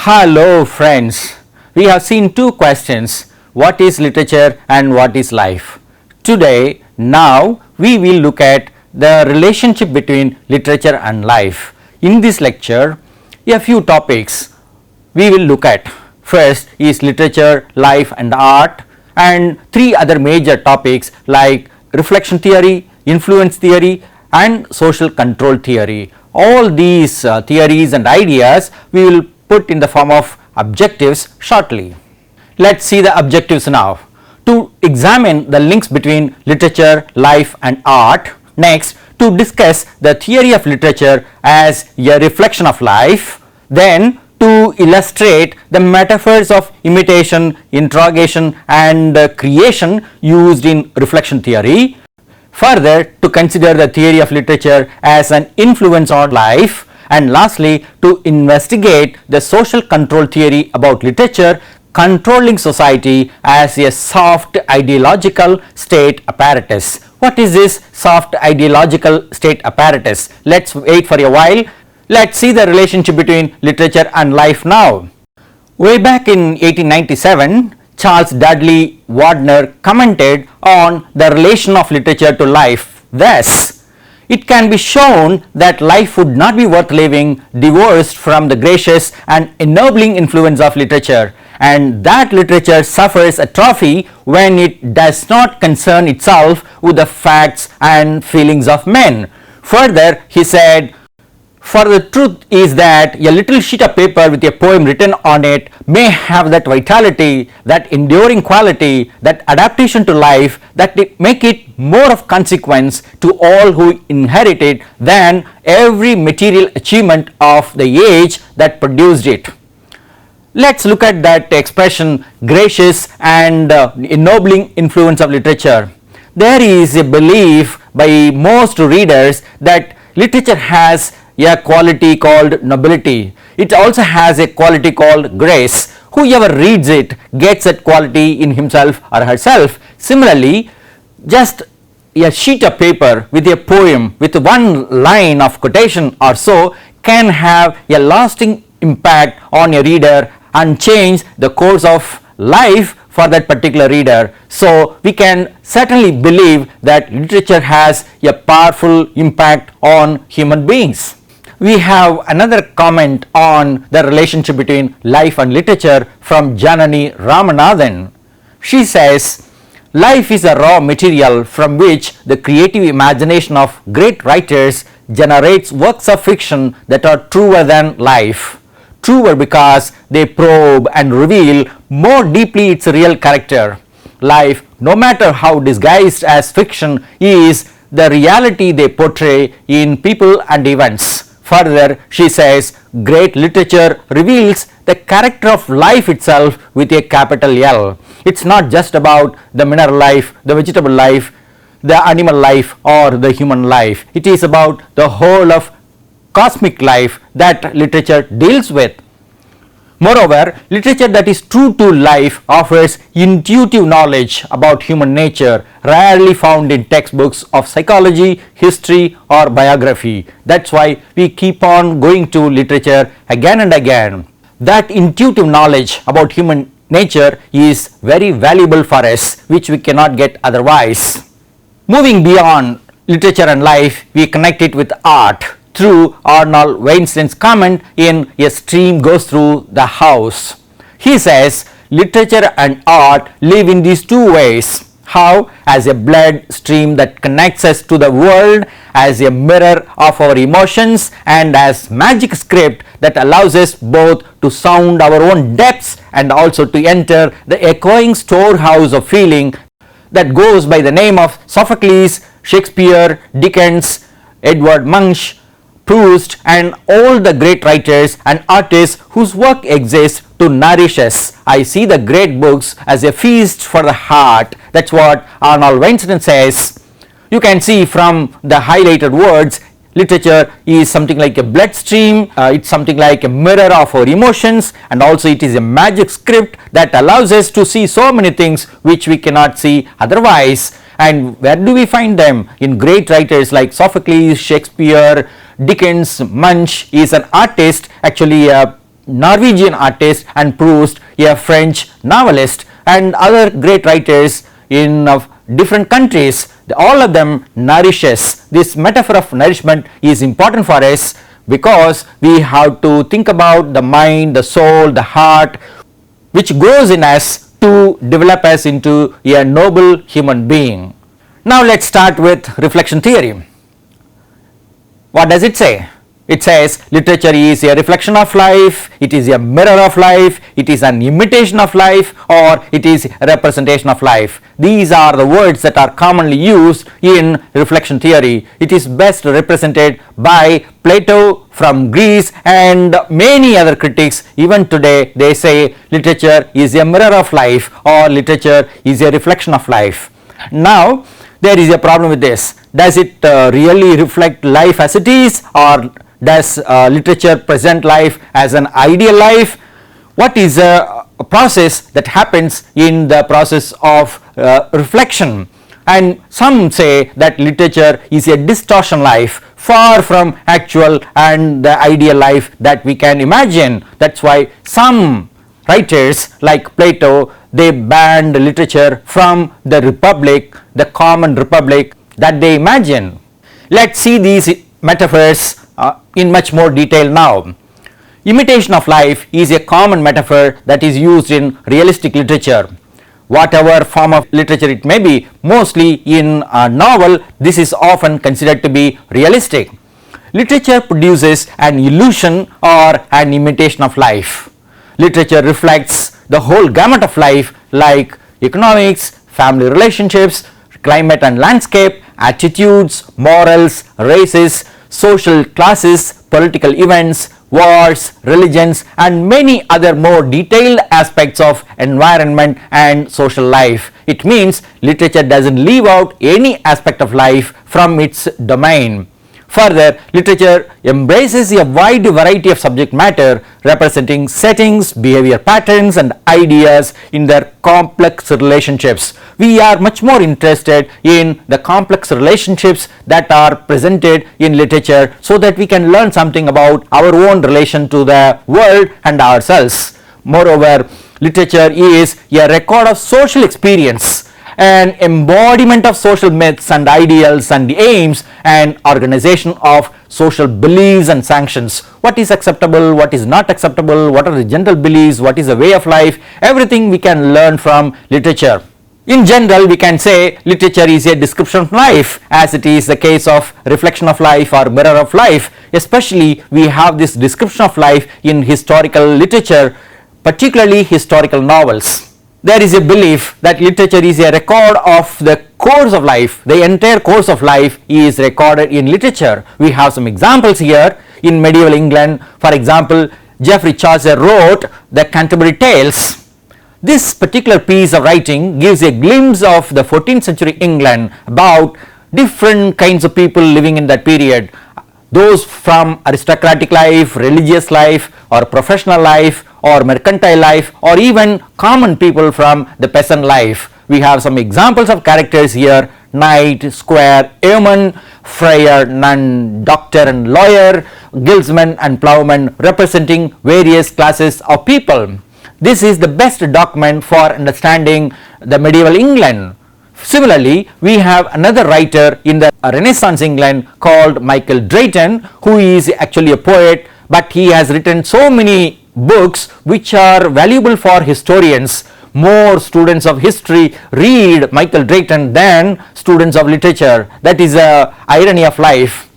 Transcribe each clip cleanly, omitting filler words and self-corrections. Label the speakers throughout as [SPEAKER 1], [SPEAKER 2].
[SPEAKER 1] Hello friends, we have seen two questions, what is literature and what is life. Today, now we will look at the relationship between literature and life. In this lecture, a few topics we will look at. First is literature, life and art, and three other major topics like reflection theory, influence theory and social control theory. All these theories and ideas we will put in the form of objectives shortly. Let's see the objectives now. To examine the links between literature, life and art. Next, to discuss the theory of literature as a reflection of life. Then to illustrate the metaphors of imitation, interrogation and creation used in reflection theory. Further, to consider the theory of literature as an influence on life. And lastly, to investigate the social control theory about literature controlling society as a soft ideological state apparatus. What is this soft ideological state apparatus? Let's wait for a while. Let's see the relationship between literature and life now. Way back in 1897, Charles Dudley Wardner commented on the relation of literature to life thus: it can be shown that life would not be worth living divorced from the gracious and ennobling influence of literature, and that literature suffers atrophy when it does not concern itself with the facts and feelings of men. Further, he said, for the truth is that a little sheet of paper with a poem written on it may have that vitality, that enduring quality, that adaptation to life, that make it more of consequence to all who inherit it than every material achievement of the age that produced it. Let's look at that expression, gracious and ennobling influence of literature. There is a belief by most readers that literature has a quality called nobility. It also has a quality called grace. Whoever reads it gets that quality in himself or herself. Similarly, just a sheet of paper with a poem with one line of quotation or so can have a lasting impact on a reader and change the course of life for that particular reader. So we can certainly believe that literature has a powerful impact on human beings. We have another comment on the relationship between life and literature from Janani Ramanadan. She says, life is a raw material from which the creative imagination of great writers generates works of fiction that are truer than life. Truer because they probe and reveal more deeply its real character. Life, no matter how disguised as fiction, is the reality they portray in people and events. Further, she says, great literature reveals the character of life itself with a capital L. It's not just about the mineral life, the vegetable life, the animal life or the human life. It is about the whole of cosmic life that literature deals with. Moreover, literature that is true to life offers intuitive knowledge about human nature rarely found in textbooks of psychology, history or biography. That's why we keep on going to literature again and again. That intuitive knowledge about human nature is very valuable for us, which we cannot get otherwise. Moving beyond literature and life, we connect it with art through Arnold Weinstein's comment in A Stream Goes Through the House. He says, literature and art live in these two ways. How? As a blood stream that connects us to the world, as a mirror of our emotions, and as magic script that allows us both to sound our own depths and also to enter the echoing storehouse of feeling that goes by the name of Sophocles, Shakespeare, Dickens, Edward Munch, Proust and all the great writers and artists whose work exists to nourish us. I see the great books as a feast for the heart. That's what Arnold Weinstein says. You can see from the highlighted words, literature is something like a bloodstream, it's something like a mirror of our emotions, and also it is a magic script that allows us to see so many things which we cannot see otherwise. And where do we find them? In great writers like Sophocles, Shakespeare, Dickens. Munch is an artist, actually a Norwegian artist and Proust, a French novelist, and other great writers in different countries. All of them nourishes. This metaphor of nourishment is important for us because we have to think about the mind, the soul, the heart, which grows in us to develop us into a noble human being. Now let's start with reflection theory. What does it say? It says literature is a reflection of life, it is a mirror of life, it is an imitation of life, or it is a representation of life. These are the words that are commonly used in reflection theory. It is best represented by Plato from Greece and many other critics. Even today they say literature is a mirror of life or literature is a reflection of life. Now there is a problem with this. Does it really reflect life as it is, or does literature present life as an ideal life? What is a process that happens in the process of reflection? And some say that literature is a distortion life, far from actual and the ideal life that we can imagine. That's why some writers like Plato, they banned literature from the republic, the common republic that they imagine. Let's see these metaphors in much more detail now. Imitation of life is a common metaphor that is used in realistic literature. Whatever form of literature it may be, mostly in a novel, this is often considered to be realistic. Literature produces an illusion or an imitation of life. Literature reflects the whole gamut of life like economics, family relationships, climate and landscape, attitudes, morals, races, social classes, political events, wars, religions, and many other more detailed aspects of environment and social life. It means literature doesn't leave out any aspect of life from its domain. Further, literature embraces a wide variety of subject matter representing settings, behavior patterns, and ideas in their complex relationships. We are much more interested in the complex relationships that are presented in literature so that we can learn something about our own relation to the world and ourselves. Moreover, literature is a record of social experience, an embodiment of social myths and ideals and aims, and organization of social beliefs and sanctions. What is acceptable, what is not acceptable, what are the general beliefs, what is the way of life, everything we can learn from literature. In general, we can say literature is a description of life, as it is the case of reflection of life or mirror of life. Especially we have this description of life in historical literature, particularly historical novels. There is a belief that literature is a record of the course of life. The entire course of life is recorded in literature. We have some examples here. In medieval England, for example, Geoffrey Chaucer wrote the Canterbury Tales. This particular piece of writing gives a glimpse of the 14th century England, about different kinds of people living in that period. Those from aristocratic life, religious life, or professional life, or mercantile life, or even common people from the peasant life. We have some examples of characters here: knight, squire, yeoman, friar, nun, doctor and lawyer, guildsman and ploughman, representing various classes of people. This is the best document for understanding the medieval England. Similarly, we have another writer in the Renaissance England called Michael Drayton, who is actually a poet, but he has written so many books which are valuable for historians. More students of history read Michael Drayton than students of literature. That is a irony of life.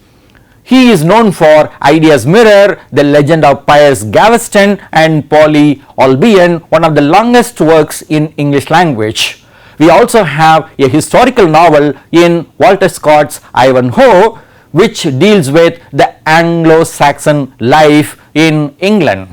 [SPEAKER 1] He is known for Ideas Mirror, The Legend of Piers Gaveston, and Polly Albion, one of the longest works in English language. We also have a historical novel in Walter Scott's Ivanhoe, which deals with the Anglo-Saxon life in England.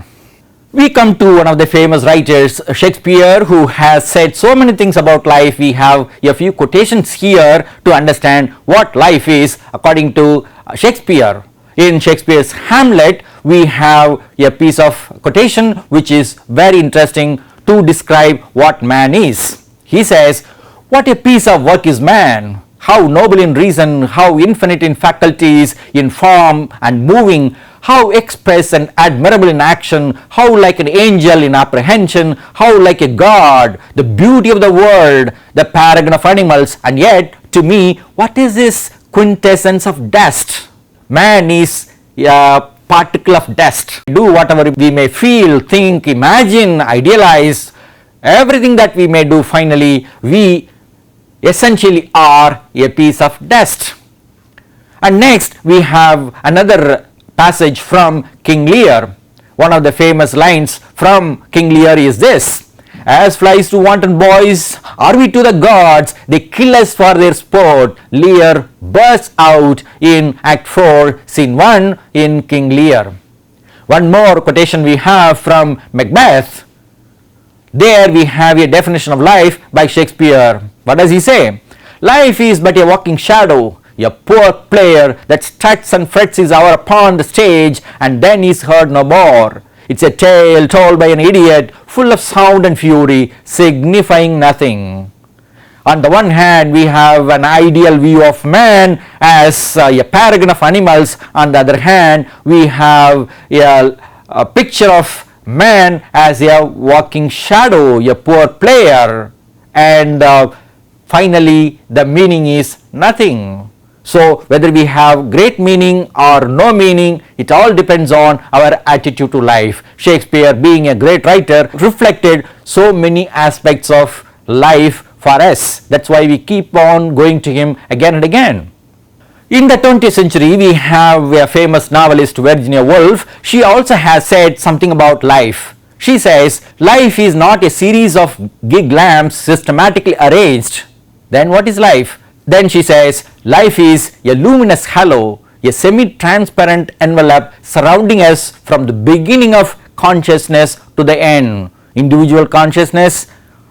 [SPEAKER 1] We come to one of the famous writers, Shakespeare, who has said so many things about life. We have a few quotations here to understand what life is according to Shakespeare. In Shakespeare's Hamlet, we have a piece of quotation which is very interesting to describe what man is. He says, "What a piece of work is man! How noble in reason, how infinite in faculties, in form and moving, how express and admirable in action, how like an angel in apprehension, how like a god, the beauty of the world, the paragon of animals, and yet to me, what is this quintessence of dust? Man is a particle of dust. Do whatever we may feel, think, imagine, idealize, everything that we may do, finally we essentially are a piece of dust. And next we have another passage from King Lear. One of the famous lines from King Lear is this: as flies to wanton boys are we to the gods, they kill us for their sport. Lear bursts out in Act 4, Scene 1 in King Lear. One more quotation we have from Macbeth. There we have a definition of life by Shakespeare. What does he say? Life is but a walking shadow. A poor player that struts and frets his hour upon the stage and then is heard no more. It's a tale told by an idiot, full of sound and fury, signifying nothing. On the one hand, we have an ideal view of man as a paragon of animals. On the other hand, we have a picture of man as a walking shadow, a poor player, and finally the meaning is nothing. So whether we have great meaning or no meaning, it all depends on our attitude to life. Shakespeare, being a great writer, reflected so many aspects of life for us. That's why we keep on going to him again and again. In the 20th century, we have a famous novelist, Virginia Woolf. She also has said something about life. She says, life is not a series of gig lamps systematically arranged. Then what is life? Then she says, life is a luminous halo, a semi-transparent envelope surrounding us from the beginning of consciousness to the end. Individual consciousness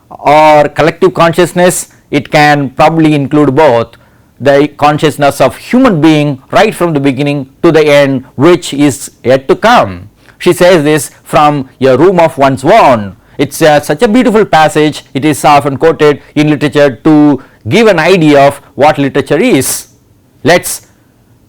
[SPEAKER 1] or collective consciousness, it can probably include both. The consciousness of human being right from the beginning to the end, which is yet to come. She says this from a room of one's own. It's such a beautiful passage. It is often quoted in literature to give an idea of what literature is. Let's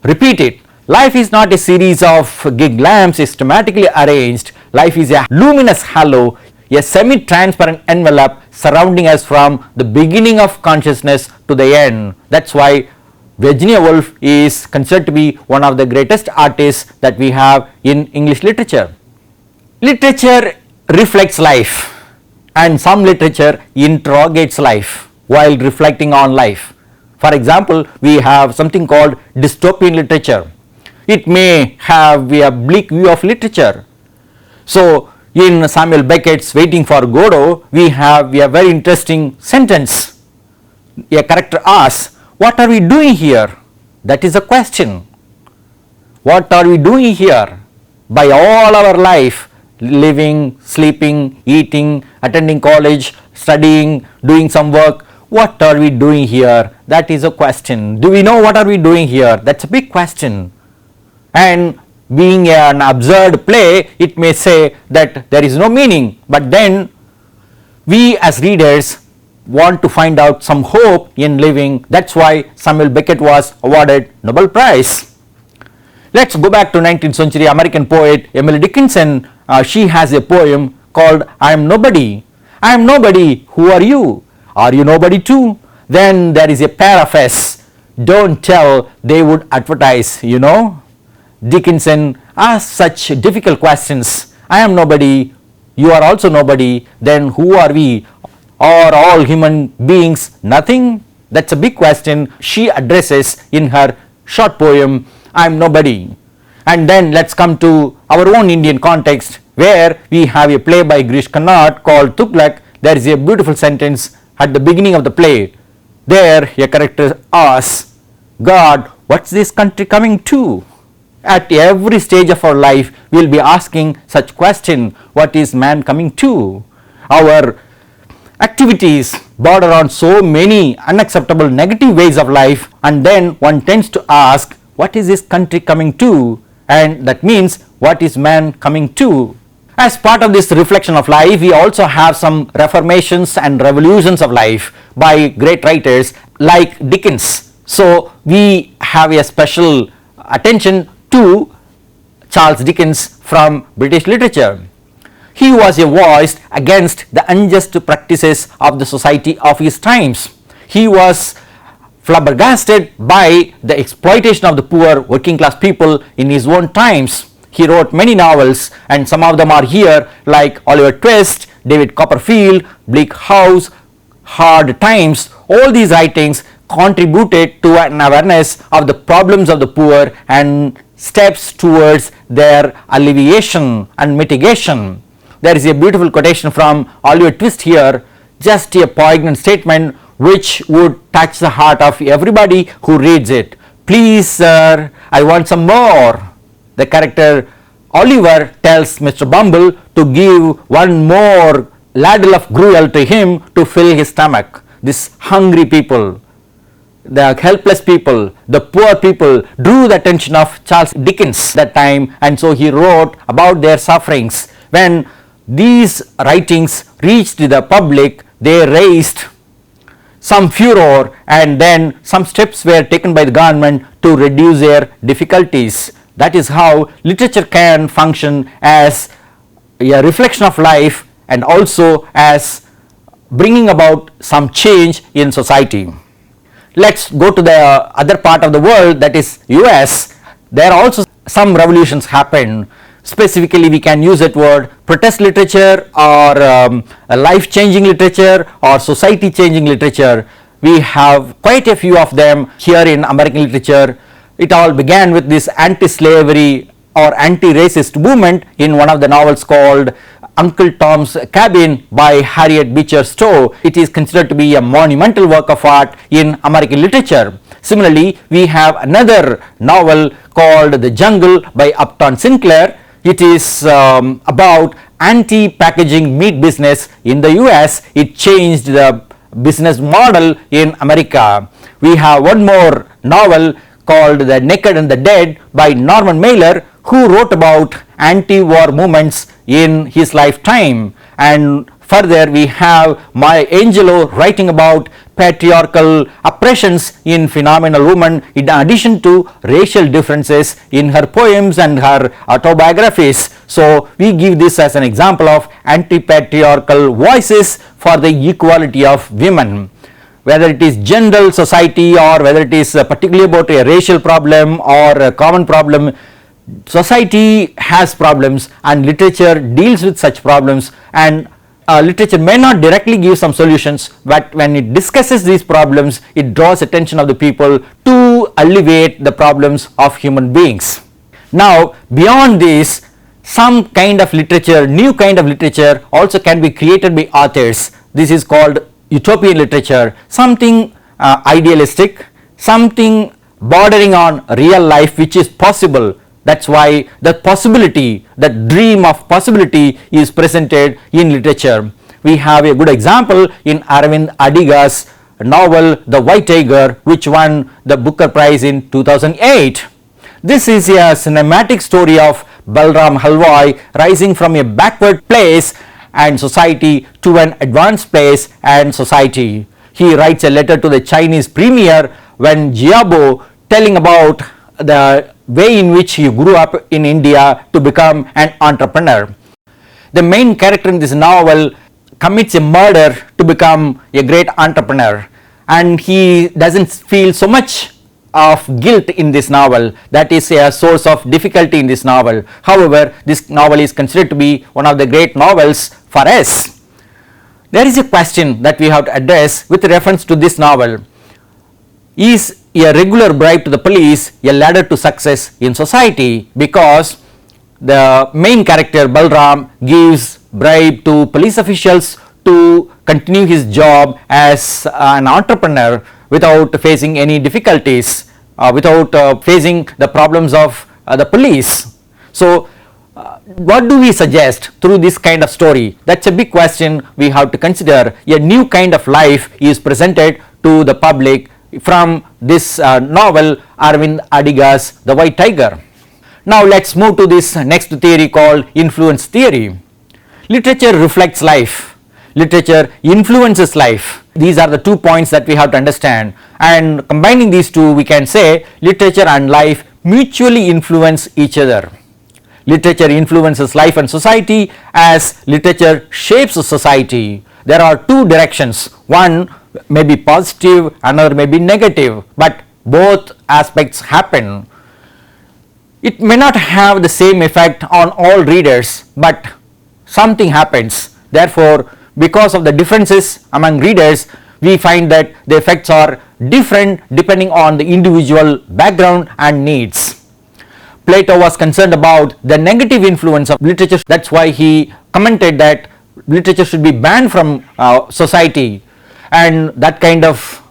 [SPEAKER 1] repeat it. Life is not a series of gig lamps systematically arranged. Life is a luminous halo, a semi-transparent envelope surrounding us from the beginning of consciousness to the end. That's why Virginia Woolf is considered to be one of the greatest artists that we have in English literature. Literature reflects life, and some literature interrogates life while reflecting on life. For example, we have something called dystopian literature. It may have a bleak view of literature. So in Samuel Beckett's Waiting for Godot, we have a very interesting sentence. A character asks, what are we doing here? That is a question. What are we doing here? By all our life, living, sleeping, eating, attending college, studying, doing some work, what are we doing here? That is a question. Do we know what are we doing here? That's a big question. And being an absurd play, it may say that there is no meaning, but then we as readers want to find out some hope in living. That's why Samuel Beckett was awarded Nobel Prize. Let's go back to 19th century American poet Emily Dickinson. She has a poem called I Am Nobody. I am nobody, who are you? Are you nobody too? Then there is a pair of us. Don't tell, they would advertise, you know. Dickinson asks such difficult questions. I am nobody, you are also nobody, then who are we? Are all human beings nothing? That's a big question she addresses in her short poem, I am nobody. And then let's come to our own Indian context, where we have a play by Girish Karnad called Tughlaq. There is a beautiful sentence at the beginning of the play. There a character asks, God, what's this country coming to? At every stage of our life, we will be asking such question, what is man coming to? Our activities border on so many unacceptable negative ways of life, and then one tends to ask, what is this country coming to? And that means, what is man coming to? As part of this reflection of life, we also have some reformations and revolutions of life by great writers like Dickens. So we have a special attention to Charles Dickens from British literature. He was a voice against the unjust practices of the society of his times. He was flabbergasted by the exploitation of the poor working class people in his own times. He wrote many novels, and some of them are here, like Oliver Twist, David Copperfield, Bleak House, Hard Times. All these writings contributed to an awareness of the problems of the poor and steps towards their alleviation and mitigation. There is a beautiful quotation from Oliver Twist here, just a poignant statement which would touch the heart of everybody who reads it. "Please, sir, I want some more." The character Oliver tells Mr. Bumble to give one more ladle of gruel to him to fill his stomach. These hungry people, the helpless people, the poor people drew the attention of Charles Dickens that time, and so he wrote about their sufferings. When these writings reached the public, they raised some furor, and then some steps were taken by the government to reduce their difficulties. That is how literature can function as a reflection of life and also as bringing about some change in society. Let's go to the other part of the world, that is US. There also some revolutions happened. Specifically, we can use that word protest literature or life changing literature or society changing literature. We have quite a few of them here in American literature. It all began with this anti-slavery or anti-racist movement in one of the novels called Uncle Tom's Cabin by Harriet Beecher Stowe. It is considered to be a monumental work of art in American literature. Similarly, we have another novel called The Jungle by Upton Sinclair. It is about anti-packaging meat business in the US. It changed the business model in America. We have one more novel called The Naked and the Dead by Norman Mailer, who wrote about anti-war movements in his lifetime. And further, we have Maya Angelou writing about patriarchal oppressions in phenomenal woman, in addition to racial differences in her poems and her autobiographies. So we give this as an example of anti-patriarchal voices for the equality of women. Whether it is general society or whether it is particularly about a racial problem or a common problem, society has problems and literature deals with such problems, and literature may not directly give some solutions, but when it discusses these problems, it draws attention of the people to alleviate the problems of human beings. Now, beyond this, some kind of literature, new kind of literature also can be created by authors. This is called Utopian literature, something idealistic, something bordering on real life which is possible. That's why the possibility, the dream of possibility is presented in literature. We have a good example in Aravind Adiga's novel The White Tiger, which won the Booker Prize in 2008. This is a cinematic story of Balram Halwai rising from a backward place and society to an advanced place and society. He writes a letter to the Chinese premier Wen Jiabo telling about the way in which he grew up in India to become an entrepreneur. The main character in this novel commits a murder to become a great entrepreneur, and he doesn't feel so much of guilt in this novel. That is a source of difficulty in this novel. However, this novel is considered to be one of the great novels for us. There is a question that we have to address with reference to this novel. Is a regular bribe to the police a ladder to success in society? Because the main character Balram gives bribe to police officials to continue his job as an entrepreneur without facing any difficulties, without facing the problems of the police. So what do we suggest through this kind of story? That's a big question we have to consider. A new kind of life is presented to the public from this novel Aravind Adiga's The White Tiger. Now let's move to this next theory called influence theory. Literature reflects life. Literature influences life. These are the 2 points that we have to understand, and combining these two, we can say literature and life mutually influence each other. literature influences life and society as literature shapes society. There are two directions, one may be positive, another may be negative, but both aspects happen. It may not have the same effect on all readers, but something happens. Therefore, because of the differences among readers, we find that the effects are different depending on the individual background and needs. Plato was concerned about the negative influence of literature. That's why he commented that literature should be banned from society, and that kind of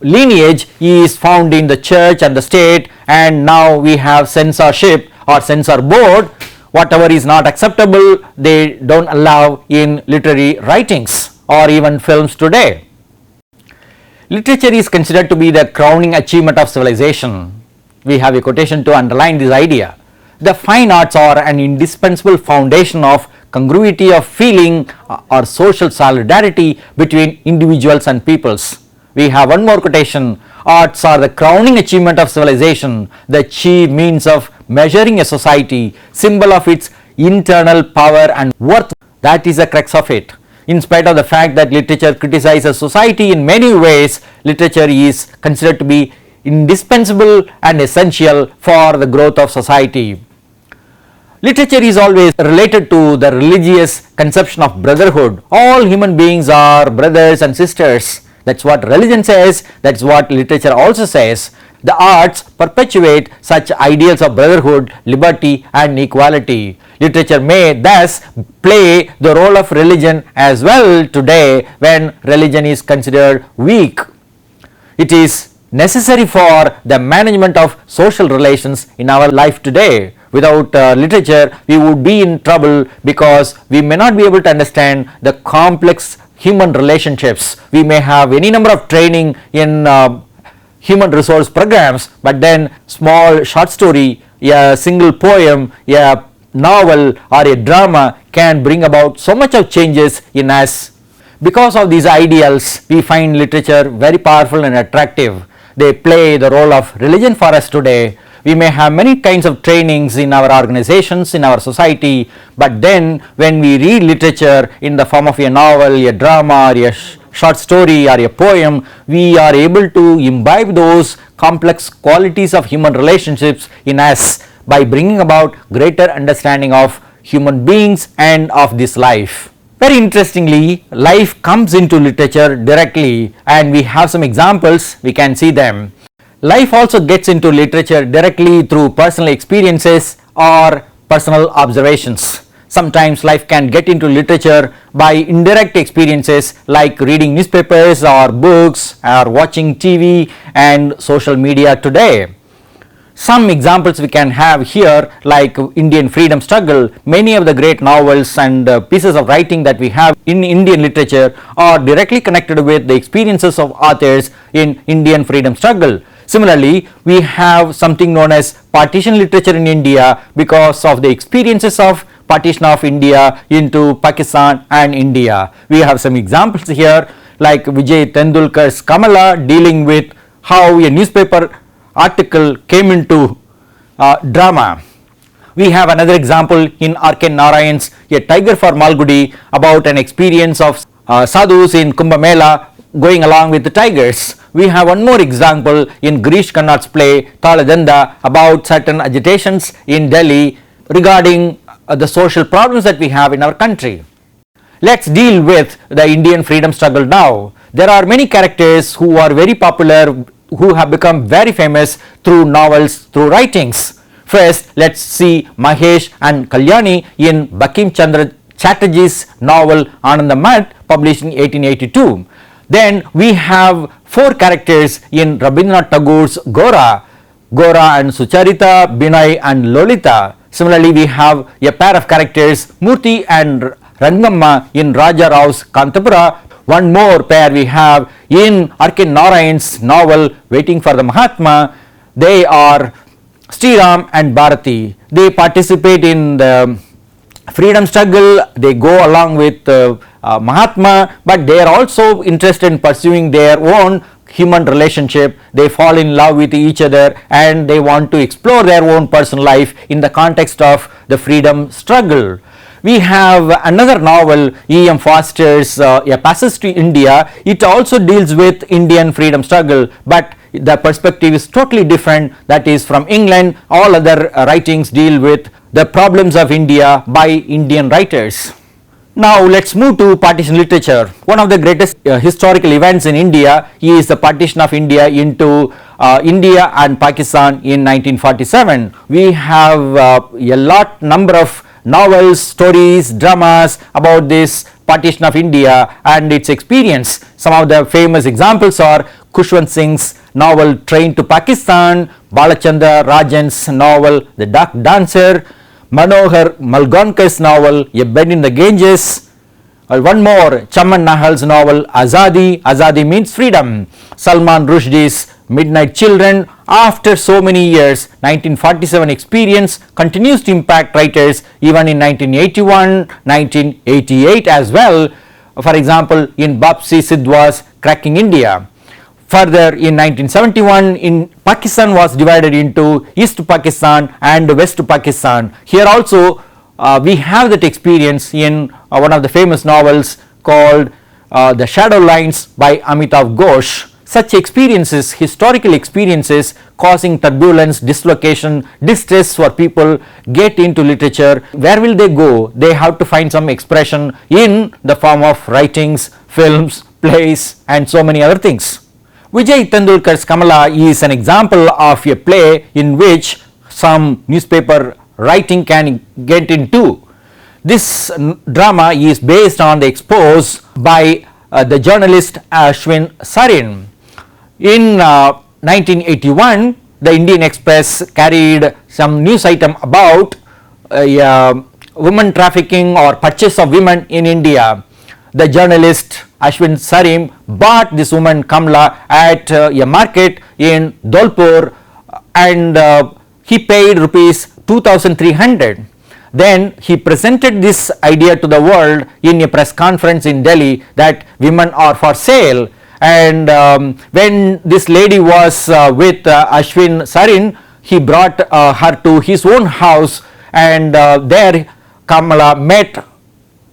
[SPEAKER 1] lineage is found in the church and the state, and now we have censorship or censor board. Whatever is not acceptable, they don't allow in literary writings or even films today. Literature is considered to be the crowning achievement of civilization. We have a quotation to underline this idea. The fine arts are an indispensable foundation of congruity of feeling or social solidarity between individuals and peoples. We have one more quotation. Arts are the crowning achievement of civilization, the chief means of measuring a society, symbol of its internal power and worth. That is the crux of it. In spite of the fact that literature criticizes society in many ways, literature is considered to be indispensable and essential for the growth of society. Literature is always related to the religious conception of brotherhood. All human beings are brothers and sisters. That's what religion says, that's what literature also says. The arts perpetuate such ideals of brotherhood, liberty and equality. Literature may thus play the role of religion as well today when religion is considered weak. It is necessary for the management of social relations in our life today. Without literature, we would be in trouble because we may not be able to understand the complex human relationships. We may have any number of training in human resource programs, but then small short story, a single poem, a novel or a drama can bring about so much of changes in us. Because of these ideals, we find literature very powerful and attractive. They play the role of religion for us today. We may have many kinds of trainings in our organizations, in our society, but then when we read literature in the form of a novel, a drama, or a short story or a poem, we are able to imbibe those complex qualities of human relationships in us by bringing about greater understanding of human beings and of this life. Very interestingly, life comes into literature directly, and we have some examples, we can see them. Life also gets into literature directly through personal experiences or personal observations. Sometimes life can get into literature by indirect experiences like reading newspapers or books or watching TV and social media today. Some examples we can have here, like Indian freedom struggle. Many of the great novels and pieces of writing that we have in Indian literature are directly connected with the experiences of authors in Indian freedom struggle. Similarly, we have something known as partition literature in India because of the experiences of partition of India into Pakistan and India. We have some examples here like Vijay Tendulkar's Kamla dealing with how a newspaper article came into drama. We have another example in R.K. Narayan's A Tiger for Malgudi about an experience of sadhus in Kumbh Mela going along with the tigers. We have one more example in Girish Karnad's play Tala Danda about certain agitations in Delhi regarding the social problems that we have in our country. Let's deal with the Indian freedom struggle now. There are many characters who are very popular, who have become very famous through novels, through writings. First, let's see Mahesh and Kalyani in Bankim Chandra Chatterjee's novel Anandamath, published in 1882. Then we have four characters in Rabindranath Tagore's Gora and Sucharita, Binay and Lolita. Similarly, we have a pair of characters, Murthy and Rangamma in Raja Rao's Kantapura. One more pair we have in R.K. Narayan's novel Waiting for the Mahatma. They are Sriram and Bharati. They participate in the freedom struggle, they go along with Mahatma, but they are also interested in pursuing their own human relationship, they fall in love with each other and they want to explore their own personal life in the context of the freedom struggle. We have another novel, E.M. Foster's A Passage to India. It also deals with Indian freedom struggle, but the perspective is totally different. That is from England. All other writings deal with the problems of India by Indian writers. Now let's move to partition literature. One of the greatest historical events in India is the partition of India into India and Pakistan in 1947. We have a number of novels, stories, dramas about this partition of India and its experience. Some of the famous examples are Khushwant Singh's novel Train to Pakistan, Balachandra Rajan's novel The Duck Dancer, Manohar Malgonkar's novel A Bend in the Ganges, one more, Chaman Nahal's novel Azadi, Azadi means freedom, Salman Rushdie's Midnight Children. After so many years, 1947 experience continues to impact writers even in 1981, 1988 as well. For example, in Bapsi Sidhwa's Cracking India. Further, in 1971, Pakistan was divided into East Pakistan and West Pakistan. Here also we have that experience in one of the famous novels called The Shadow Lines by Amitav Ghosh. Such experiences, historical experiences causing turbulence, dislocation, distress for people get into literature. Where will they go? They have to find some expression in the form of writings, films, plays and so many other things. Vijay Tendulkar's Kamla is an example of a play in which some newspaper writing can get into. This drama is based on the expose by the journalist Ashwin Sarin. In 1981, the Indian Express carried some news item about women trafficking or purchase of women in India. The journalist Ashwin Sarin bought this woman Kamla at a market in Dholpur and he paid rupees 2,300. Then he presented this idea to the world in a press conference in Delhi that women are for sale. And when this lady was with Ashwin Sarin, he brought her to his own house and there Kamla met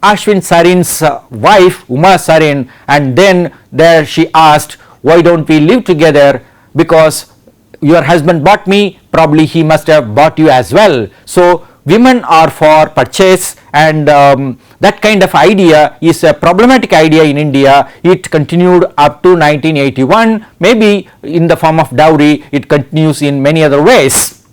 [SPEAKER 1] Ashwin Sarin's wife Uma Sarin, and then there she asked, why don't we live together, because your husband bought me, probably he must have bought you as well. So women are for purchase, and that kind of idea is a problematic idea in India. It continued up to 1981, maybe in the form of dowry. It continues in many other ways.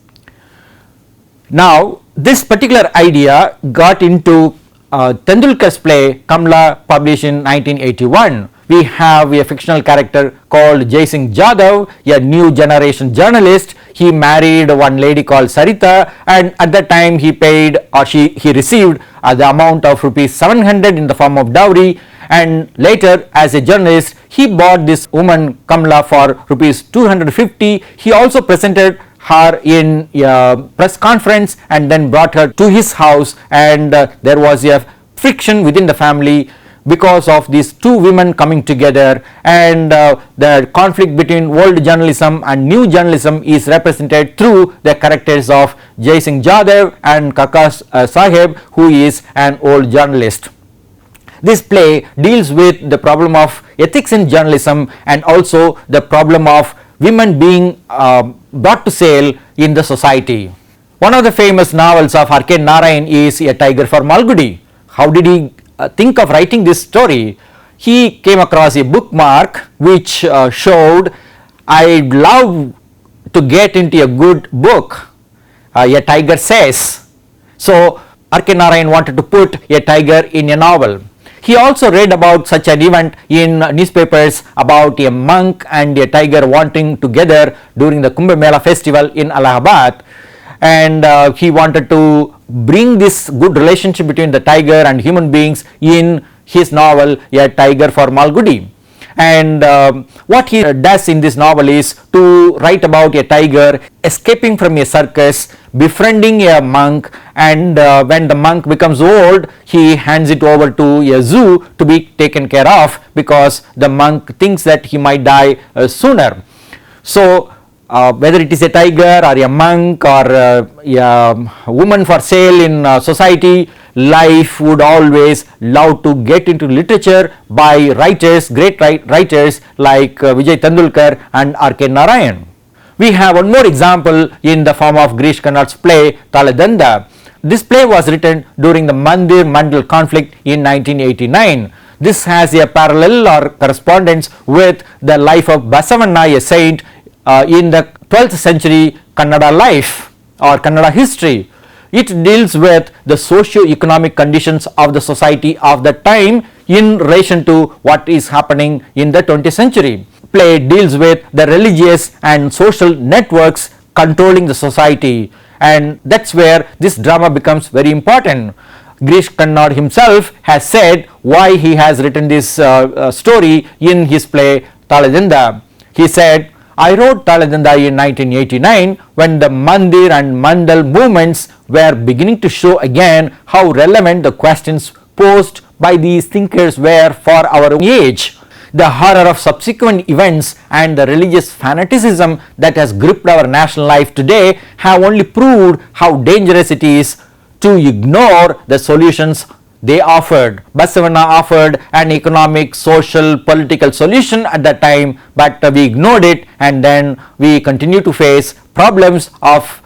[SPEAKER 1] Now this particular idea got into Tendulkar's play Kamla, published in 1981. We have a fictional character called Jai Singh Jadhav, a new generation journalist. He married one lady called Sarita, and at that time he paid, or he received the amount of rupees 700 in the form of dowry, and later as a journalist he bought this woman Kamla for rupees 250. He also presented her in a press conference and then brought her to his house, and there was a friction within the family because of these two women coming together, and the conflict between old journalism and new journalism is represented through the characters of Jai Singh Jadhav and Kaka Saheb, who is an old journalist. This play deals with the problem of ethics in journalism and also the problem of women being brought to sale in the society. One of the famous novels of R.K. Narayan is A Tiger for Malgudi. How did he think of writing this story? He came across a bookmark which showed, I'd love to get into a good book, a tiger says. So R.K. Narayan wanted to put a tiger in a novel. He also read about such an event in newspapers about a monk and a tiger wanting together during the Kumbh Mela festival in Allahabad, and he wanted to bring this good relationship between the tiger and human beings in his novel A Tiger for Malgudi. and what he does in this novel is to write about a tiger escaping from a circus, befriending a monk, and when the monk becomes old, he hands it over to a zoo to be taken care of because the monk thinks that he might die sooner. So whether it is a tiger or a monk or a woman for sale in society, life would always love to get into literature by writers, great writers like Vijay Tendulkar and R.K. Narayan. We have one more example in the form of Girish Karnad's play Danda. This play was written during the Mandir-Mandal conflict in 1989. This has a parallel or correspondence with the life of Basavanna, a saint in the 12th century Kannada life or Kannada history. It deals with the socio-economic conditions of the society of the time in relation to what is happening in the 20th century. Play deals with the religious and social networks controlling the society, and that's where this drama becomes very important. Girish Karnad himself has said why he has written this story in his play Danda. He said, I wrote Danda in 1989 when the Mandir and Mandal movements were beginning to show again how relevant the questions posed by these thinkers were for our age. The horror of subsequent events and the religious fanaticism that has gripped our national life today have only proved how dangerous it is to ignore the solutions they offered. Basavanna offered an economic, social, political solution at that time, but we ignored it, and then we continue to face problems of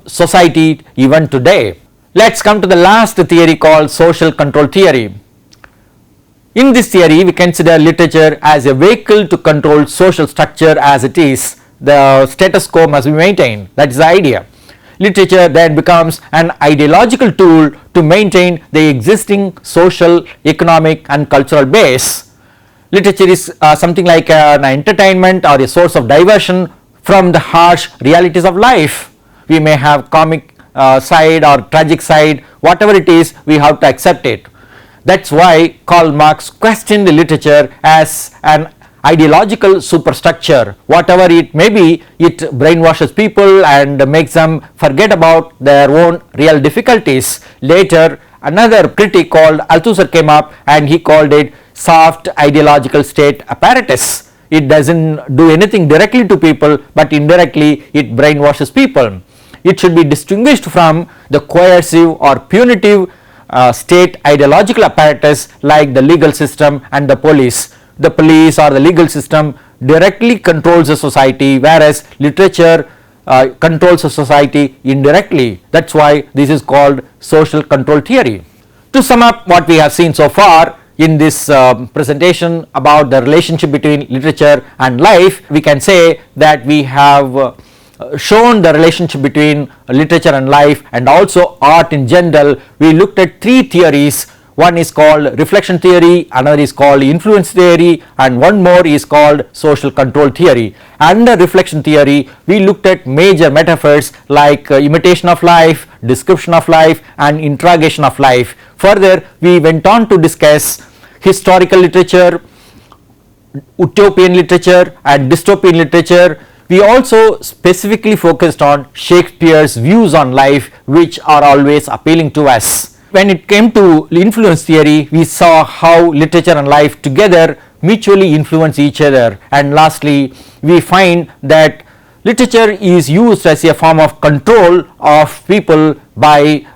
[SPEAKER 1] society even today. Let's come to the last theory called social control theory. In this theory, we consider literature as a vehicle to control social structure as it is. The status quo must be maintained. That is the idea. Literature then becomes an ideological tool to maintain the existing social, economic and cultural base. Literature is something like an entertainment or a source of diversion from the harsh realities of life. We may have comic side or tragic side, whatever it is, we have to accept it. That's why Karl Marx questioned the literature as an ideological superstructure. Whatever it may be, it brainwashes people and makes them forget about their own real difficulties. Later, another critic called Althusser came up and he called it soft ideological state apparatus. It doesn't do anything directly to people, but indirectly it brainwashes people. It should be distinguished from the coercive or punitive state ideological apparatus like the legal system and the police. The police or the legal system directly controls the society, whereas literature controls the society indirectly. That's why this is called social control theory. To sum up what we have seen so far in this presentation about the relationship between literature and life, we can say that we have shown the relationship between literature and life and also art in general. We looked at three theories. One is called reflection theory, another is called influence theory, and one more is called social control theory. Under reflection theory, we looked at major metaphors like imitation of life, description of life and interrogation of life. Further, we went on to discuss historical literature, utopian literature and dystopian literature. We also specifically focused on Shakespeare's views on life, which are always appealing to us. When it came to influence theory, we saw how literature and life together mutually influence each other. And lastly, we find that literature is used as a form of control of people by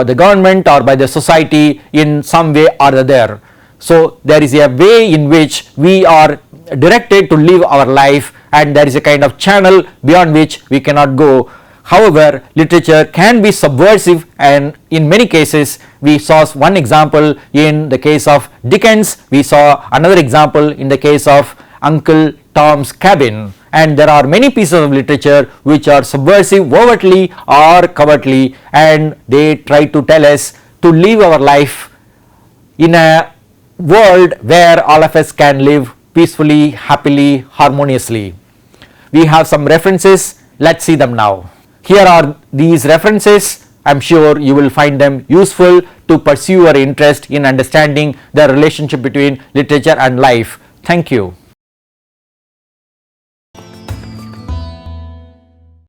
[SPEAKER 1] the government or by the society in some way or other. So there is a way in which we are directed to live our life, and there is a kind of channel beyond which we cannot go. However, literature can be subversive, and in many cases we saw one example in the case of Dickens, we saw another example in the case of Uncle Tom's Cabin, and there are many pieces of literature which are subversive overtly or covertly, and they try to tell us to live our life in a world where all of us can live peacefully, happily, harmoniously. We have some references. Let's see them now. Here are these references. I am sure you will find them useful to pursue your interest in understanding the relationship between literature and life. Thank you.